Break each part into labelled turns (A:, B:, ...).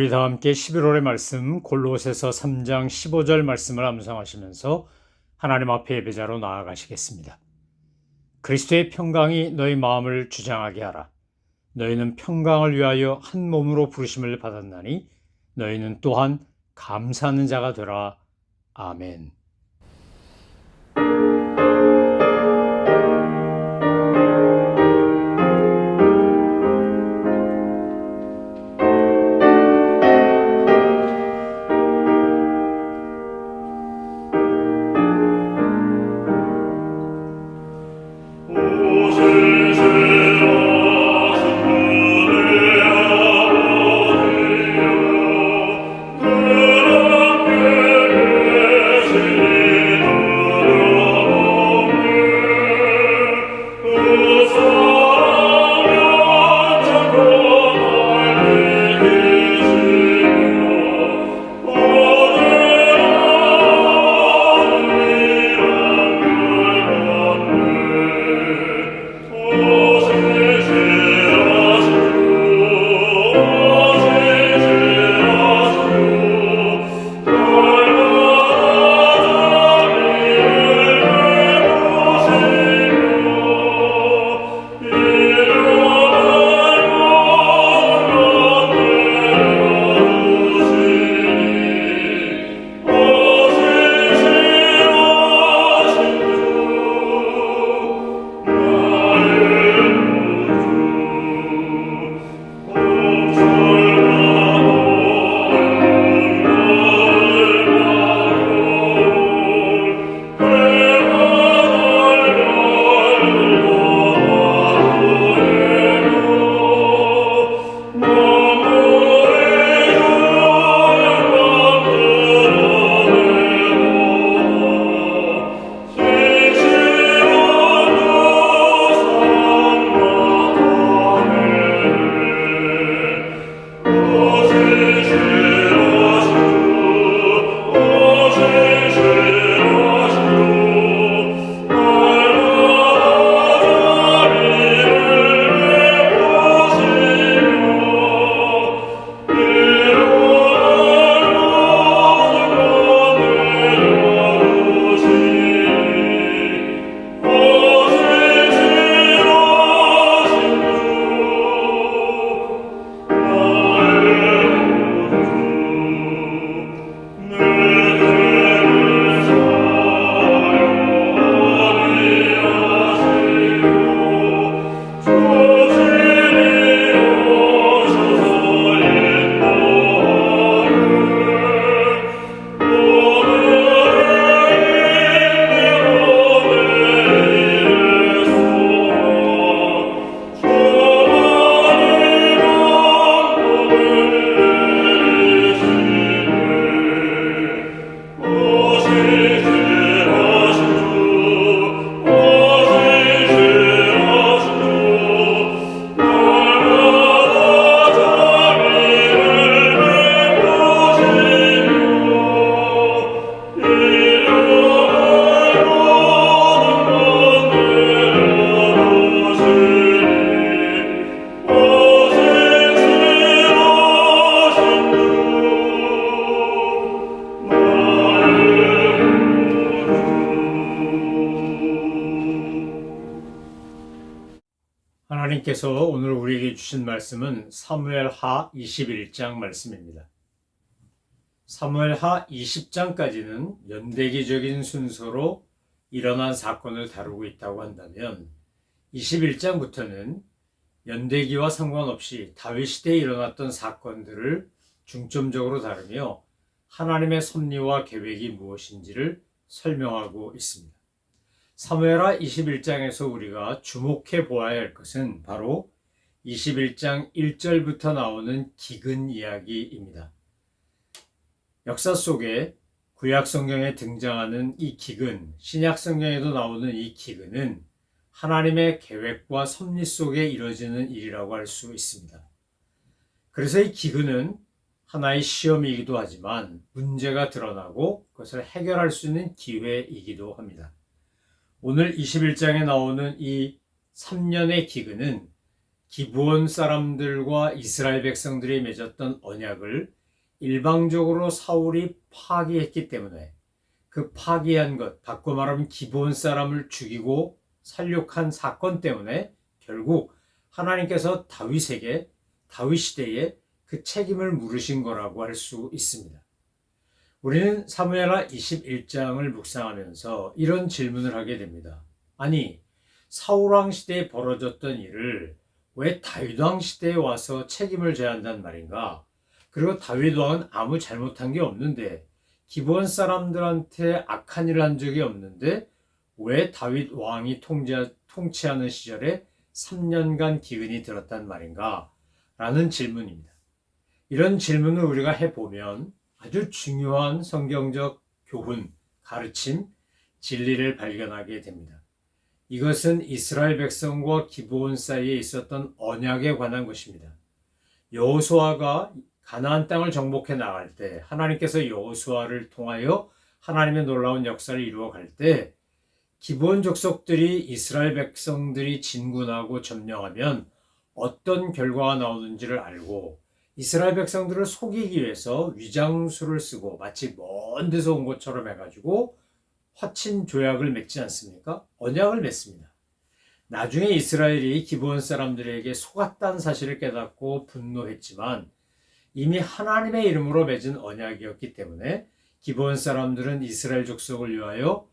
A: 우리 다 함께 11월의 말씀 골로새서 3장 15절 말씀을 암송하시면서 하나님 앞에 예배자로 나아가시겠습니다. 그리스도의 평강이 너희 마음을 주장하게 하라. 너희는 평강을 위하여 한 몸으로 부르심을 받았나니 너희는 또한 감사하는 자가 되라. 아멘. 하나님께서 오늘 우리에게 주신 말씀은 사무엘하 21장 말씀입니다. 사무엘하 20장까지는 연대기적인 순서로 일어난 사건을 다루고 있다고 한다면 21장부터는 연대기와 상관없이 다윗 시대에 일어났던 사건들을 중점적으로 다루며 하나님의 섭리와 계획이 무엇인지를 설명하고 있습니다. 사무엘하 21장에서 우리가 주목해 보아야 할 것은 바로 21장 1절부터 나오는 기근 이야기입니다. 역사 속에 구약 성경에 등장하는 이 기근, 신약 성경에도 나오는 이 기근은 하나님의 계획과 섭리 속에 이루어지는 일이라고 할 수 있습니다. 그래서 이 기근은 하나의 시험이기도 하지만 문제가 드러나고 그것을 해결할 수 있는 기회이기도 합니다. 오늘 21장에 나오는 이 3년의 기근은 기브온 사람들과 이스라엘 백성들이 맺었던 언약을 일방적으로 사울이 파기했기 때문에 그 파기한 것, 바꿔 말하면 기브온 사람을 죽이고 살육한 사건 때문에 결국 하나님께서 다윗 시대에 그 책임을 물으신 거라고 할 수 있습니다. 우리는 사무엘하 21장을 묵상하면서 이런 질문을 하게 됩니다. 아니, 사울왕 시대에 벌어졌던 일을 왜 다윗왕 시대에 와서 책임을 져야 한단 말인가? 그리고 다윗왕은 아무 잘못한 게 없는데 기브온 사람들한테 악한 일을 한 적이 없는데 왜 다윗왕이 통치하는 시절에 3년간 기근이 들었단 말인가? 라는 질문입니다. 이런 질문을 우리가 해보면 아주 중요한 성경적 교훈, 가르침, 진리를 발견하게 됩니다. 이것은 이스라엘 백성과 기브온 사이에 있었던 언약에 관한 것입니다. 여호수아가 가나안 땅을 정복해 나갈 때 하나님께서 여호수아를 통하여 하나님의 놀라운 역사를 이루어 갈 때 기브온 족속들이 이스라엘 백성들이 진군하고 점령하면 어떤 결과가 나오는지를 알고 이스라엘 백성들을 속이기 위해서 위장수를 쓰고 마치 먼 데서 온 것처럼 해가지고 화친 조약을 맺지 않습니까? 언약을 맺습니다. 나중에 이스라엘이 기브온 사람들에게 속았다는 사실을 깨닫고 분노했지만 이미 하나님의 이름으로 맺은 언약이었기 때문에 기브온 사람들은 이스라엘 족속을 위하여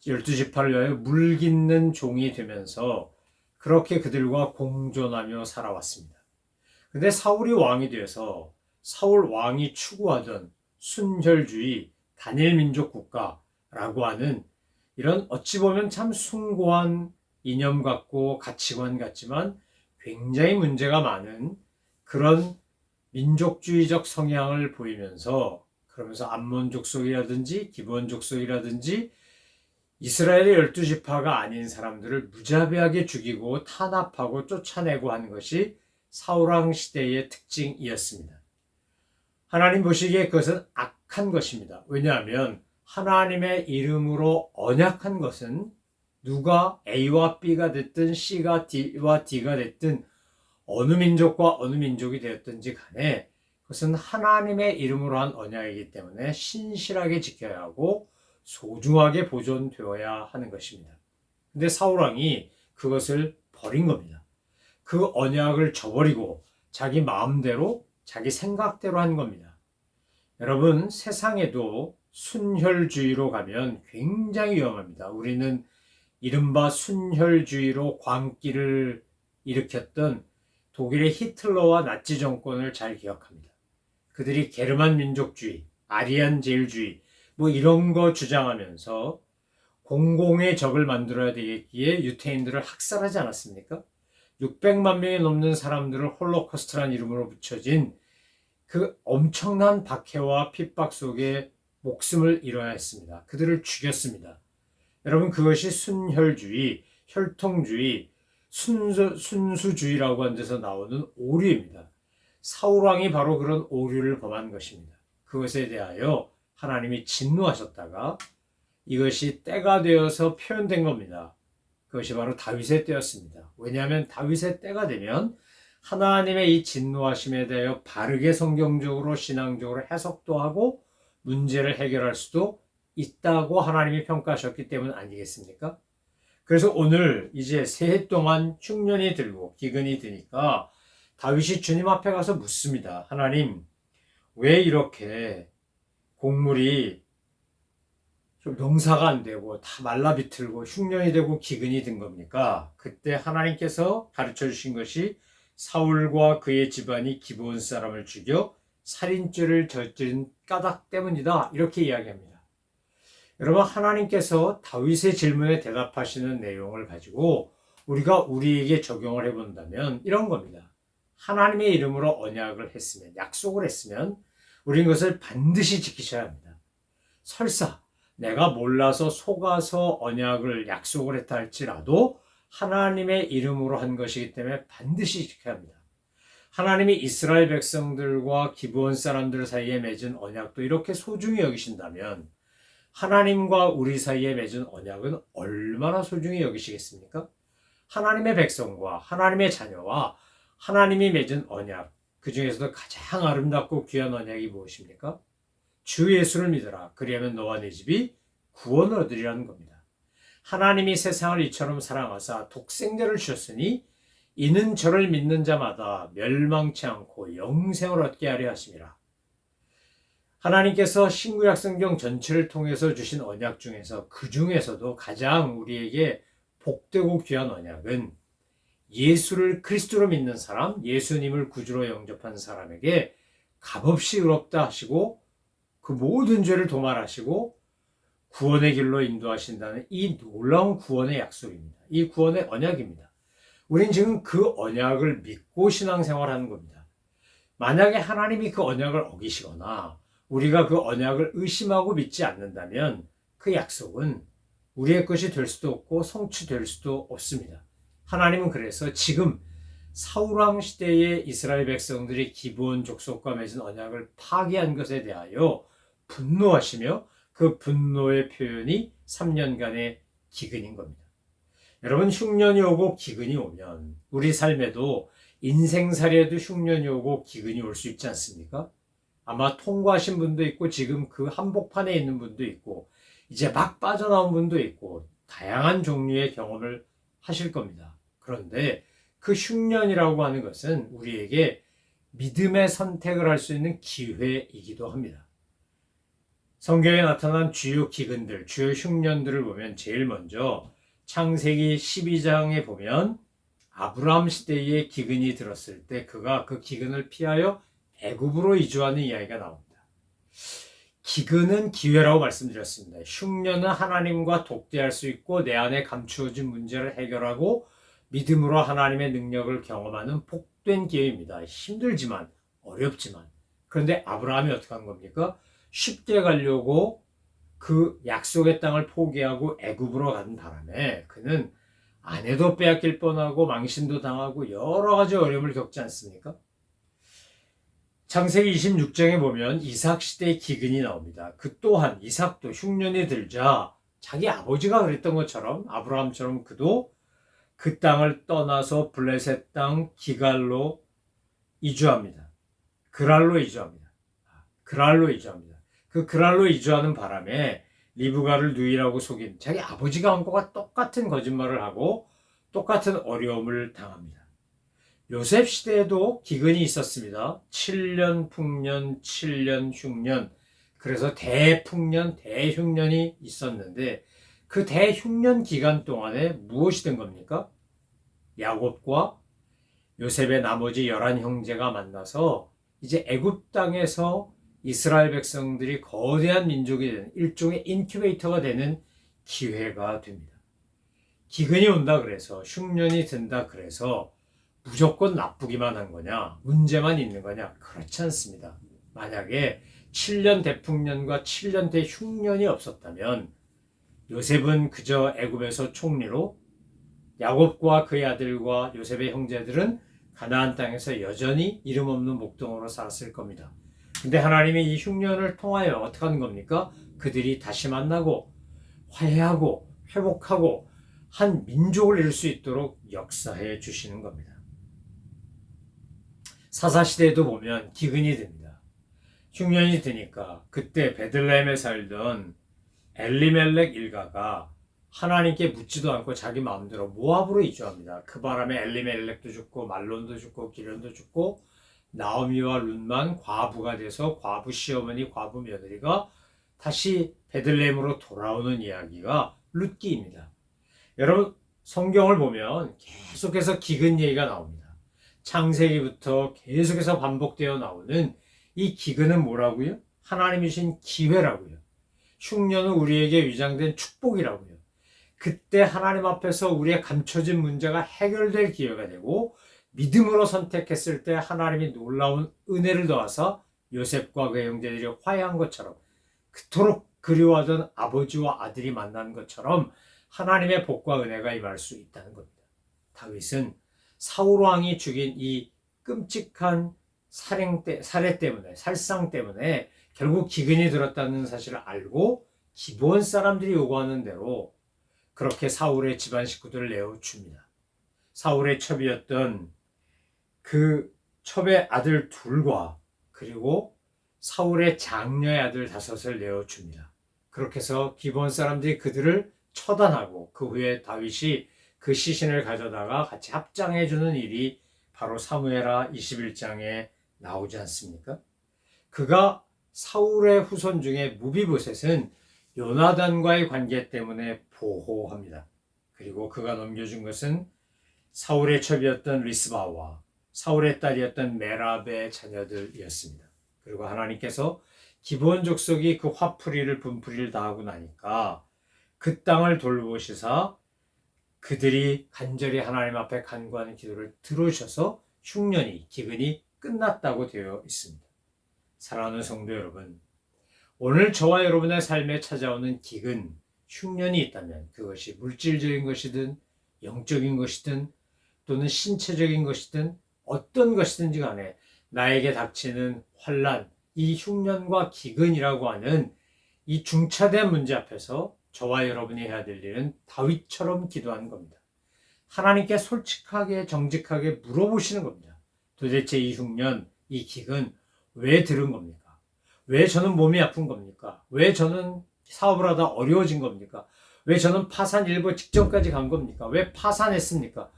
A: 12지파를 위하여 물깃는 종이 되면서 그렇게 그들과 공존하며 살아왔습니다. 근데 사울이 왕이 되어서 사울 왕이 추구하던 순혈주의, 단일 민족 국가라고 하는 이런 어찌 보면 참 숭고한 이념 같고 가치관 같지만 굉장히 문제가 많은 그런 민족주의적 성향을 보이면서 그러면서 암몬 족속이라든지 기브온 족속이라든지 이스라엘의 12지파가 아닌 사람들을 무자비하게 죽이고 탄압하고 쫓아내고 하는 것이 사울왕 시대의 특징이었습니다. 하나님 보시기에 그것은 악한 것입니다. 왜냐하면 하나님의 이름으로 언약한 것은 누가 A와 B가 됐든 C가 D와 D가 됐든 어느 민족과 어느 민족이 되었든지 간에 그것은 하나님의 이름으로 한 언약이기 때문에 신실하게 지켜야 하고 소중하게 보존되어야 하는 것입니다. 근데 사울왕이 그것을 버린 겁니다. 그 언약을 저버리고 자기 마음대로 자기 생각대로 한 겁니다. 여러분, 세상에도 순혈주의로 가면 굉장히 위험합니다. 우리는 이른바 순혈주의로 광기를 일으켰던 독일의 히틀러와 나치 정권을 잘 기억합니다. 그들이 게르만 민족주의, 아리안 제일주의 이런 거 주장하면서 공공의 적을 만들어야 되겠기에 유태인들을 학살하지 않았습니까? 600만 명이 넘는 사람들을 홀로코스트라는 이름으로 붙여진 그 엄청난 박해와 핍박 속에 목숨을 잃어야 했습니다. 그들을 죽였습니다. 여러분, 그것이 순혈주의, 혈통주의, 순수주의라고 하는 데서 나오는 오류입니다. 사울왕이 바로 그런 오류를 범한 것입니다. 그것에 대하여 하나님이 진노하셨다가 이것이 때가 되어서 표현된 겁니다. 그것이 바로 다윗의 때였습니다. 왜냐하면 다윗의 때가 되면 하나님의 이 진노하심에 대하여 바르게 성경적으로 신앙적으로 해석도 하고 문제를 해결할 수도 있다고 하나님이 평가하셨기 때문 아니겠습니까? 그래서 오늘 이제 새해 동안 흉년이 들고 기근이 드니까 다윗이 주님 앞에 가서 묻습니다. 하나님, 왜 이렇게 곡물이 좀 농사가 안 되고 다 말라 비틀고 흉년이 되고 기근이 든 겁니까? 그때 하나님께서 가르쳐 주신 것이 사울과 그의 집안이 기브온 사람을 죽여 살인죄를 저지른 까닭 때문이다. 이렇게 이야기합니다. 여러분, 하나님께서 다윗의 질문에 대답하시는 내용을 가지고 우리가 우리에게 적용을 해본다면 이런 겁니다. 하나님의 이름으로 언약을 했으면, 약속을 했으면 우리는 그것을 반드시 지키셔야 합니다. 설사 내가 몰라서 속아서 언약을 약속을 했다 할지라도 하나님의 이름으로 한 것이기 때문에 반드시 지켜야 합니다. 하나님이 이스라엘 백성들과 기브온 사람들 사이에 맺은 언약도 이렇게 소중히 여기신다면 하나님과 우리 사이에 맺은 언약은 얼마나 소중히 여기시겠습니까? 하나님의 백성과 하나님의 자녀와 하나님이 맺은 언약, 그 중에서도 가장 아름답고 귀한 언약이 무엇입니까? 주 예수를 믿어라. 그리하면 너와 네 집이 구원을 얻으리라는 겁니다. 하나님이 세상을 이처럼 사랑하사 독생자를 주셨으니 이는 저를 믿는 자마다 멸망치 않고 영생을 얻게 하려 하심이라. 하나님께서 신구약 성경 전체를 통해서 주신 언약 중에서 그 중에서도 가장 우리에게 복되고 귀한 언약은 예수를 그리스도로 믿는 사람, 예수님을 구주로 영접한 사람에게 값없이 의롭다 하시고 그 모든 죄를 도말하시고 구원의 길로 인도하신다는 이 놀라운 구원의 약속입니다. 이 구원의 언약입니다. 우린 지금 그 언약을 믿고 신앙생활하는 겁니다. 만약에 하나님이 그 언약을 어기시거나 우리가 그 언약을 의심하고 믿지 않는다면 그 약속은 우리의 것이 될 수도 없고 성취될 수도 없습니다. 하나님은 그래서 지금 사울왕 시대의 이스라엘 백성들이 기브온 족속과 맺은 언약을 파기한 것에 대하여 분노하시며 그 분노의 표현이 3년간의 기근인 겁니다. 여러분, 흉년이 오고 기근이 오면 우리 삶에도 인생살이에도 흉년이 오고 기근이 올 수 있지 않습니까? 아마 통과하신 분도 있고 지금 그 한복판에 있는 분도 있고 이제 막 빠져나온 분도 있고 다양한 종류의 경험을 하실 겁니다. 그런데 그 흉년이라고 하는 것은 우리에게 믿음의 선택을 할 수 있는 기회이기도 합니다. 성경에 나타난 주요 기근들, 주요 흉년들을 보면 제일 먼저 창세기 12장에 보면 아브라함 시대에 기근이 들었을 때 그가 그 기근을 피하여 애굽으로 이주하는 이야기가 나옵니다. 기근은 기회라고 말씀드렸습니다. 흉년은 하나님과 독대할 수 있고 내 안에 감추어진 문제를 해결하고 믿음으로 하나님의 능력을 경험하는 복된 기회입니다. 힘들지만 어렵지만. 그런데 아브라함이 어떻게 한 겁니까? 쉽게 가려고 그 약속의 땅을 포기하고 애굽으로 가는 바람에 그는 아내도 빼앗길 뻔하고 망신도 당하고 여러 가지 어려움을 겪지 않습니까? 창세기 26장에 보면 이삭 시대의 기근이 나옵니다. 그 또한 이삭도 흉년이 들자 자기 아버지가 그랬던 것처럼 아브라함처럼 그도 그 땅을 떠나서 블레셋 땅 기갈로 이주합니다. 그랄로 이주합니다. 그 그랄로 이주하는 바람에 리브가를 누이라고 속인 자기 아버지가 한 것과 똑같은 거짓말을 하고 똑같은 어려움을 당합니다. 요셉 시대에도 기근이 있었습니다. 7년 풍년, 7년 흉년. 그래서 대풍년, 대흉년이 있었는데 그 대흉년 기간 동안에 무엇이 된 겁니까? 야곱과 요셉의 나머지 11형제가 만나서 이제 애굽 땅에서 이스라엘 백성들이 거대한 민족이 되는 일종의 인큐베이터가 되는 기회가 됩니다. 기근이 온다 그래서 흉년이 든다 그래서 무조건 나쁘기만 한 거냐? 문제만 있는 거냐? 그렇지 않습니다. 만약에 7년 대풍년과 7년 대흉년이 없었다면 요셉은 그저 애굽에서 총리로 야곱과 그의 아들과 요셉의 형제들은 가나안 땅에서 여전히 이름 없는 목동으로 살았을 겁니다. 근데 하나님이 이 흉년을 통하여 어떻게 하는 겁니까? 그들이 다시 만나고 화해하고 회복하고 한 민족을 이룰 수 있도록 역사해 주시는 겁니다. 사사시대에도 보면 기근이 듭니다. 흉년이 드니까 그때 베들레헴에 살던 엘리멜렉 일가가 하나님께 묻지도 않고 자기 마음대로 모압으로 이주합니다. 그 바람에 엘리멜렉도 죽고 말론도 죽고 기련도 죽고 나오미와 룻만 과부가 돼서 과부 시어머니 과부 며느리가 다시 베들레헴으로 돌아오는 이야기가 룻기입니다. 여러분, 성경을 보면 계속해서 기근 얘기가 나옵니다. 창세기부터 계속해서 반복되어 나오는 이 기근은 뭐라고요? 하나님이 주신 기회라고요. 흉년은 우리에게 위장된 축복이라고요. 그때 하나님 앞에서 우리의 감춰진 문제가 해결될 기회가 되고 믿음으로 선택했을 때 하나님이 놀라운 은혜를 더하사 요셉과 그의 형제들이 화해한 것처럼 그토록 그리워하던 아버지와 아들이 만난 것처럼 하나님의 복과 은혜가 임할 수 있다는 겁니다. 다윗은 사울왕이 죽인 이 끔찍한 살해 때문에, 살상 때문에 결국 기근이 들었다는 사실을 알고 기브온 사람들이 요구하는 대로 그렇게 사울의 집안 식구들을 내어줍니다. 사울의 첩이었던 그 첩의 아들 둘과 그리고 사울의 장녀의 아들 5을 내어줍니다. 그렇게 해서 기브온 사람들이 그들을 처단하고 그 후에 다윗이 그 시신을 가져다가 같이 합장해주는 일이 바로 사무엘하 21장에 나오지 않습니까? 그가 사울의 후손 중에 무비보셋은 요나단과의 관계 때문에 보호합니다. 그리고 그가 넘겨준 것은 사울의 첩이었던 리스바와 사울의 딸이었던 메랍의 자녀들이었습니다. 그리고 하나님께서 기브온 족속이 그 화풀이를 분풀이를 다 하고 나니까 그 땅을 돌보시사 그들이 간절히 하나님 앞에 간구하는 기도를 들어주셔서 흉년이 기근이 끝났다고 되어 있습니다. 사랑하는 성도 여러분, 오늘 저와 여러분의 삶에 찾아오는 기근, 흉년이 있다면 그것이 물질적인 것이든 영적인 것이든 또는 신체적인 것이든 어떤 것이든지 간에 나에게 닥치는 환난, 이 흉년과 기근이라고 하는 이 중차대한 문제 앞에서 저와 여러분이 해야 될 일은 다윗처럼 기도하는 겁니다. 하나님께 솔직하게 정직하게 물어보시는 겁니다. 도대체 이 흉년, 이 기근 왜 들은 겁니까? 왜 저는 몸이 아픈 겁니까? 왜 저는 사업을 하다 어려워진 겁니까? 왜 저는 파산 일보 직전까지 간 겁니까? 왜 파산했습니까?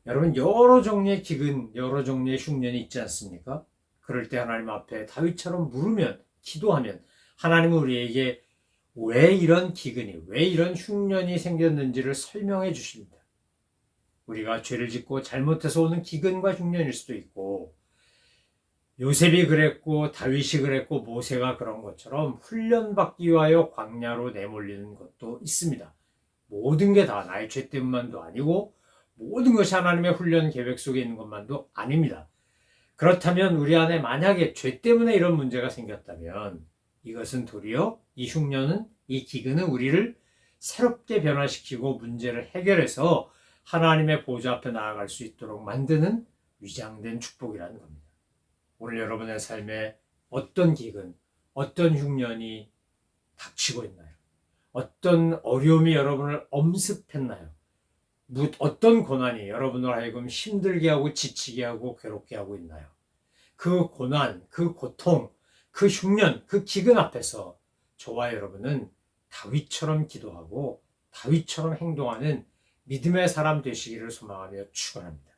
A: 여러분, 여러 종류의 기근, 여러 종류의 흉년이 있지 않습니까? 그럴 때 하나님 앞에 다윗처럼 물으면, 기도하면 하나님은 우리에게 왜 이런 기근이, 왜 이런 흉년이 생겼는지를 설명해 주십니다. 우리가 죄를 짓고 잘못해서 오는 기근과 흉년일 수도 있고, 요셉이 그랬고 다윗이 그랬고 모세가 그런 것처럼 훈련받기 위하여 광야로 내몰리는 것도 있습니다. 모든 게 다 나의 죄 때문만도 아니고 모든 것이 하나님의 훈련 계획 속에 있는 것만도 아닙니다. 그렇다면 우리 안에 만약에 죄 때문에 이런 문제가 생겼다면 이것은 도리어 이 흉년은, 이 기근은 우리를 새롭게 변화시키고 문제를 해결해서 하나님의 보좌 앞에 나아갈 수 있도록 만드는 위장된 축복이라는 겁니다. 오늘 여러분의 삶에 어떤 기근, 어떤 흉년이 닥치고 있나요? 어떤 어려움이 여러분을 엄습했나요? 어떤 고난이 여러분을 하여금 힘들게 하고 지치게 하고 괴롭게 하고 있나요? 그 고난, 그 고통, 그 흉년, 그 기근 앞에서 저와 여러분은 다윗처럼 기도하고 다윗처럼 행동하는 믿음의 사람 되시기를 소망하며 축원합니다.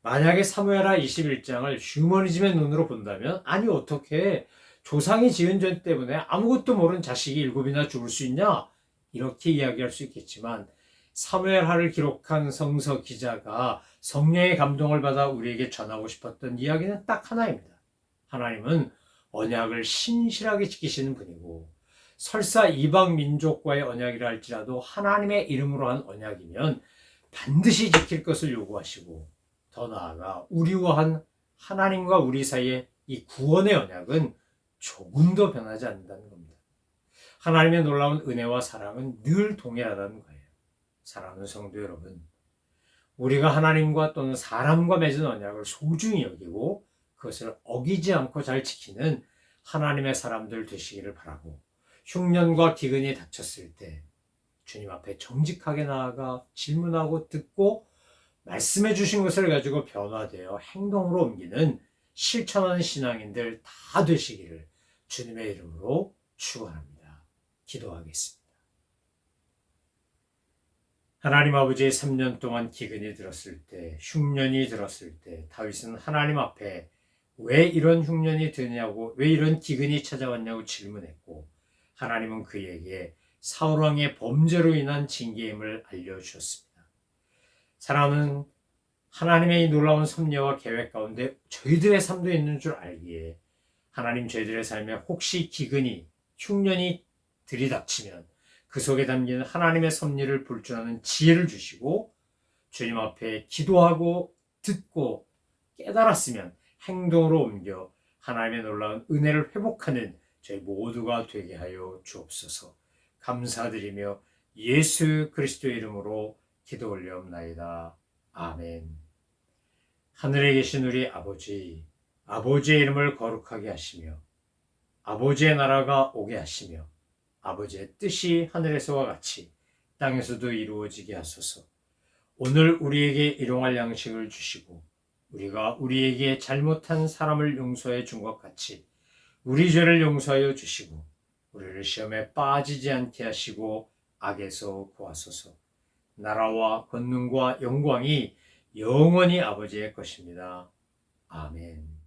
A: 만약에 사무엘하 21장을 휴머니즘의 눈으로 본다면 아니 어떻게 조상이 지은 죄 때문에 아무것도 모르는 자식이 7이나 죽을 수 있냐? 이렇게 이야기할 수 있겠지만 사무엘하를 기록한 성서 기자가 성령의 감동을 받아 우리에게 전하고 싶었던 이야기는 딱 하나입니다. 하나님은 언약을 신실하게 지키시는 분이고 설사 이방 민족과의 언약이라 할지라도 하나님의 이름으로 한 언약이면 반드시 지킬 것을 요구하시고 더 나아가 우리와 한 하나님과 우리 사이의 이 구원의 언약은 조금도 변하지 않는다는 겁니다. 하나님의 놀라운 은혜와 사랑은 늘 동일하다는 거예요. 사랑하는 성도 여러분, 우리가 하나님과 또는 사람과 맺은 언약을 소중히 여기고 그것을 어기지 않고 잘 지키는 하나님의 사람들 되시기를 바라고, 흉년과 기근이 닥쳤을 때 주님 앞에 정직하게 나아가 질문하고 듣고 말씀해 주신 것을 가지고 변화되어 행동으로 옮기는 실천하는 신앙인들 다 되시기를 주님의 이름으로 축원합니다. 기도하겠습니다. 하나님 아버지의 3년 동안 기근이 들었을 때, 흉년이 들었을 때 다윗은 하나님 앞에 왜 이런 흉년이 드냐고, 왜 이런 기근이 찾아왔냐고 질문했고 하나님은 그에게 사울 왕의 범죄로 인한 징계임을 알려주셨습니다. 사랑하는 하나님의 이 놀라운 섭리와 계획 가운데 저희들의 삶도 있는 줄 알기에 하나님, 저희들의 삶에 혹시 기근이, 흉년이 들이닥치면 그 속에 담긴 하나님의 섭리를 볼 줄 아는 지혜를 주시고 주님 앞에 기도하고 듣고 깨달았으면 행동으로 옮겨 하나님의 놀라운 은혜를 회복하는 저희 모두가 되게 하여 주옵소서. 감사드리며 예수 그리스도의 이름으로 기도 올려옵나이다. 아멘. 하늘에 계신 우리 아버지, 아버지의 이름을 거룩하게 하시며 아버지의 나라가 오게 하시며 아버지의 뜻이 하늘에서와 같이 땅에서도 이루어지게 하소서. 오늘 우리에게 일용할 양식을 주시고 우리가 우리에게 잘못한 사람을 용서해 준 것 같이 우리 죄를 용서하여 주시고 우리를 시험에 빠지지 않게 하시고 악에서 구하소서. 나라와 권능과 영광이 영원히 아버지의 것입니다. 아멘.